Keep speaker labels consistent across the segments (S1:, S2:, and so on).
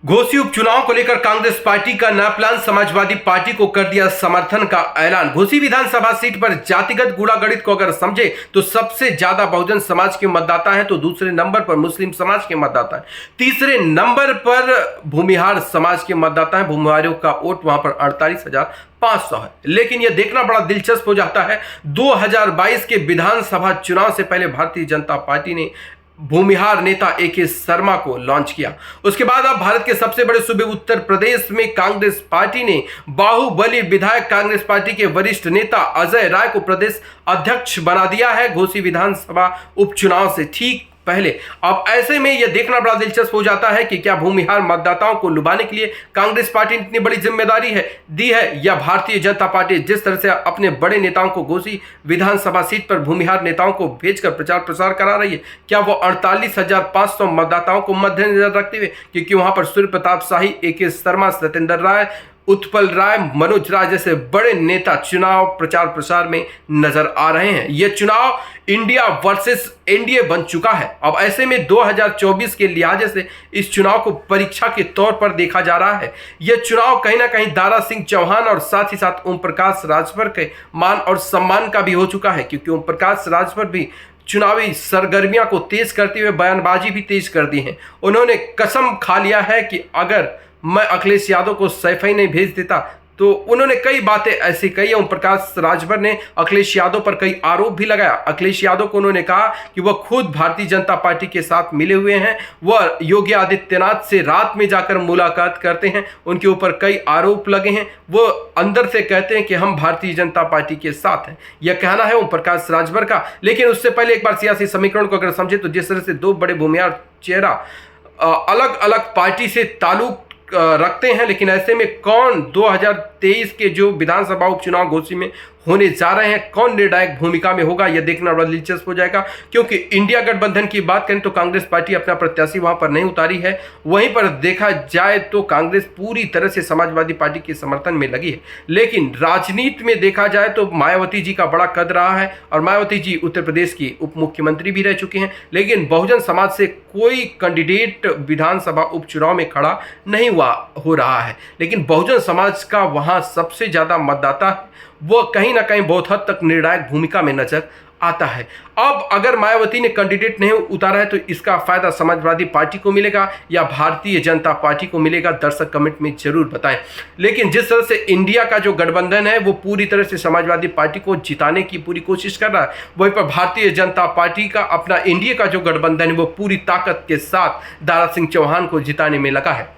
S1: घोसी उपचुनाव को लेकर कांग्रेस पार्टी का नया प्लान, समाजवादी पार्टी को कर दिया समर्थन का ऐलान। घोसी विधानसभा सीट पर जातिगत गुणागणित को अगर समझे तो सबसे ज्यादा बहुजन समाज के मतदाता हैं, तो दूसरे नंबर पर मुस्लिम समाज के मतदाता हैं, तीसरे नंबर पर भूमिहार समाज के मतदाता हैं। भूमिहारों का वोट वहां पर 48,500 है। लेकिन यह देखना बड़ा दिलचस्प हो जाता है, 2022 के विधानसभा चुनाव से पहले भारतीय जनता पार्टी ने भूमिहार नेता AK शर्मा को लॉन्च किया। उसके बाद अब भारत के सबसे बड़े सूबे उत्तर प्रदेश में कांग्रेस पार्टी ने बाहुबली विधायक कांग्रेस पार्टी के वरिष्ठ नेता अजय राय को प्रदेश अध्यक्ष बना दिया है, घोसी विधानसभा उपचुनाव से ठीक पहले। अब ऐसे में यह देखना बड़ा दिलचस्प हो जाता है कि क्या भूमिहार मतदाताओं को लुभाने के लिए कांग्रेस पार्टी ने इतनी बड़ी जिम्मेदारी दी है, या भारतीय जनता पार्टी जिस तरह से अपने बड़े नेताओं को घोसी विधानसभा सीट पर भूमिहार नेताओं को भेजकर प्रचार प्रसार करा रही है, क्या वो 48,500 मतदाताओं को मद्देनजर रखते हुए, क्योंकि वहां पर सूर्य प्रताप शाही, AK शर्मा, सत्येंद्र राय, उत्पल राय, मनोज राय जैसे बड़े नेता चुनाव प्रचार प्रसार में नजर आ रहे हैं। यह चुनाव इंडिया वर्सेस एनडीए बन चुका है। अब ऐसे में 2024 के लिहाजे से इस चुनाव को परीक्षा के तौर पर देखा जा रहा है। यह चुनाव कहीं ना कहीं दारा सिंह चौहान और साथ ही साथ ओम प्रकाश राजभर के मान और सम्मान का भी हो चुका है, क्योंकि ओम प्रकाश राजभर भी चुनावी सरगर्मियां को तेज करते हुए बयानबाजी भी तेज कर दी है। उन्होंने कसम खा लिया है कि अगर मैं अखिलेश यादव को सैफई नहीं भेज देता, तो उन्होंने कई बातें ऐसी कही। ओम प्रकाश राजभर ने अखिलेश यादव पर कई आरोप भी लगाया। अखिलेश यादव को उन्होंने कहा कि वह खुद भारतीय जनता पार्टी के साथ मिले हुए हैं, वह योगी आदित्यनाथ से रात में जाकर मुलाकात करते हैं, उनके ऊपर कई आरोप लगे हैं, वो अंदर से कहते हैं कि हम भारतीय जनता पार्टी के साथ हैं। यह कहना है ओम प्रकाश राजभर का। लेकिन उससे पहले एक बार सियासी समीकरण को अगर समझे तो जिस तरह से दो बड़े भूमिहार चेहरा अलग अलग पार्टी से ताल्लुक रखते हैं, लेकिन ऐसे में कौन 2023 के जो विधानसभा उपचुनाव घोसी में होने जा रहे हैं, कौन निर्णायक भूमिका में होगा, यह देखना बड़ा दिलचस्प हो जाएगा। क्योंकि इंडिया गठबंधन की बात करें तो कांग्रेस पार्टी अपना प्रत्याशी वहां पर नहीं उतारी है। वहीं पर देखा जाए तो कांग्रेस पूरी तरह से समाजवादी पार्टी के समर्थन में लगी है। लेकिन राजनीति में देखा जाए तो मायावती जी का बड़ा कद रहा है, और मायावती जी उत्तर प्रदेश की उप मुख्यमंत्री भी रह चुके हैं। लेकिन बहुजन समाज से कोई कैंडिडेट विधानसभा उपचुनाव में खड़ा नहीं हो रहा है। लेकिन बहुजन समाज का वहां सबसे ज्यादा मतदाता है, वो कहीं ना कहीं बहुत हद तक निर्णायक भूमिका में नजर आता है। अब अगर मायावती ने कैंडिडेट नहीं उतारा है तो इसका फायदा समाजवादी पार्टी को मिलेगा या भारतीय जनता पार्टी को मिलेगा, दर्शक कमेंट में जरूर बताएं। लेकिन जिस तरह से इंडिया का जो गठबंधन है वो पूरी तरह से समाजवादी पार्टी को जिताने की पूरी कोशिश कर रहा है, वहीं पर भारतीय जनता पार्टी का अपना इंडिया का जो गठबंधन है वो पूरी ताकत के साथ दारा सिंह चौहान को जिताने में लगा है।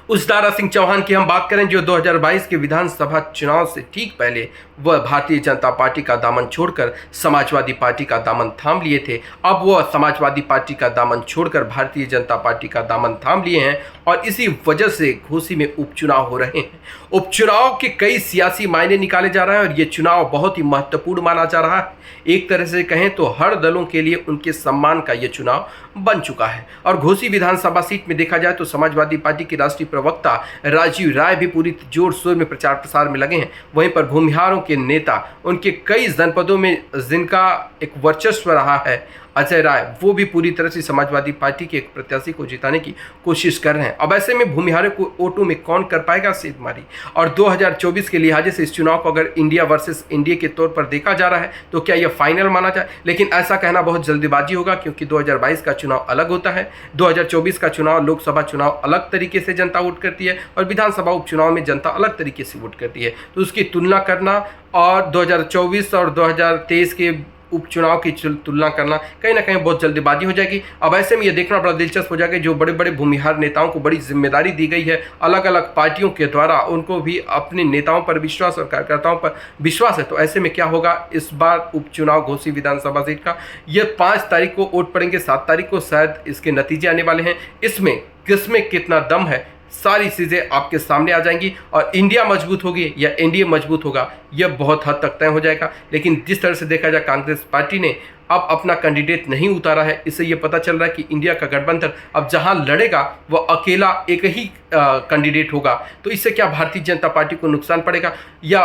S1: उस दारा सिंह चौहान की हम बात करें जो 2022 के विधानसभा चुनाव से ठीक पहले वह भारतीय जनता पार्टी का दामन छोड़कर समाजवादी पार्टी का दामन थाम लिए थे। अब वह समाजवादी पार्टी का दामन छोड़कर भारतीय जनता पार्टी का दामन थाम लिए हैं, और इसी वजह से घोसी में उपचुनाव हो रहे हैं। उपचुनाव के कई सियासी मायने निकाले जा रहे हैं, और यह चुनाव बहुत ही महत्वपूर्ण माना जा रहा है। एक तरह से कहें तो हर दलों के लिए उनके सम्मान का यह चुनाव बन चुका है। और घोसी विधानसभा सीट में देखा जाए तो समाजवादी पार्टी के राष्ट्रीय प्रवक्ता राजीव राय भी पूरी जोर शोर में प्रचार प्रसार में लगे हैं। वहीं पर भूमिहारों के नेता, उनके कई जनपदों में जिनका एक वर्चस्व रहा है, अजय राय, वो भी पूरी तरह से समाजवादी पार्टी के एक प्रत्याशी को जिताने की कोशिश कर रहे हैं। अब ऐसे में भूमिहारों को वोटों में कौन कर पाएगा सेधमारी, और 2024 के लिहाजे से इस चुनाव को अगर इंडिया वर्सेस इंडिया के तौर पर देखा जा रहा है तो क्या यह फाइनल माना जाए। लेकिन ऐसा कहना बहुत जल्दीबाजी होगा, क्योंकि 2022 का चुनाव अलग होता है, 2024 का चुनाव लोकसभा चुनाव अलग तरीके से जनता वोट करती है, और विधानसभा उपचुनाव में जनता अलग तरीके से वोट करती है। तो उसकी तुलना करना और 2024 और 2023 के उपचुनाव की तुलना करना कहीं ना कहीं बहुत जल्दीबाजी हो जाएगी। अब ऐसे में यह देखना बड़ा दिलचस्प हो जाएगा, जो बड़े बड़े भूमिहार नेताओं को बड़ी जिम्मेदारी दी गई है अलग अलग पार्टियों के द्वारा, उनको भी अपने नेताओं पर विश्वास और कार्यकर्ताओं पर विश्वास है। तो ऐसे में क्या होगा इस बार उपचुनाव घोसी विधानसभा सीट का, यह 5 तारीख को वोट पड़ेंगे, 7 तारीख को शायद इसके नतीजे आने वाले हैं। इसमें किसमें कितना दम है, सारी चीज़ें आपके सामने आ जाएंगी, और इंडिया मजबूत होगी या एनडीए मजबूत होगा यह बहुत हद तक तय हो जाएगा। लेकिन जिस तरह से देखा जाए कांग्रेस पार्टी ने अब अपना कैंडिडेट नहीं उतारा है, इससे यह पता चल रहा है कि इंडिया का गठबंधन अब जहां लड़ेगा वह अकेला एक ही कैंडिडेट होगा। तो इससे क्या भारतीय जनता पार्टी को नुकसान पड़ेगा, या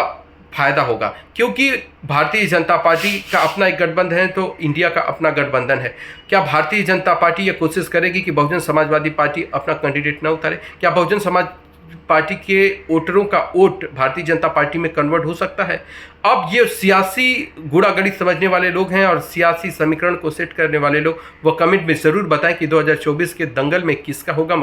S1: फायदा होगा, क्योंकि भारतीय जनता पार्टी का अपना एक गठबंधन है तो इंडिया का अपना गठबंधन है। क्या भारतीय जनता पार्टी ये कोशिश करेगी कि बहुजन समाजवादी पार्टी अपना कैंडिडेट न उतारे? क्या बहुजन समाज पार्टी के वोटरों का वोट भारतीय जनता पार्टी में कन्वर्ट हो सकता है? अब ये सियासी गुणागणित समझने वाले लोग हैं और सियासी समीकरण को सेट करने वाले लोग, वो कमेंट में ज़रूर बताएं कि 2024 के दंगल में किसका होगा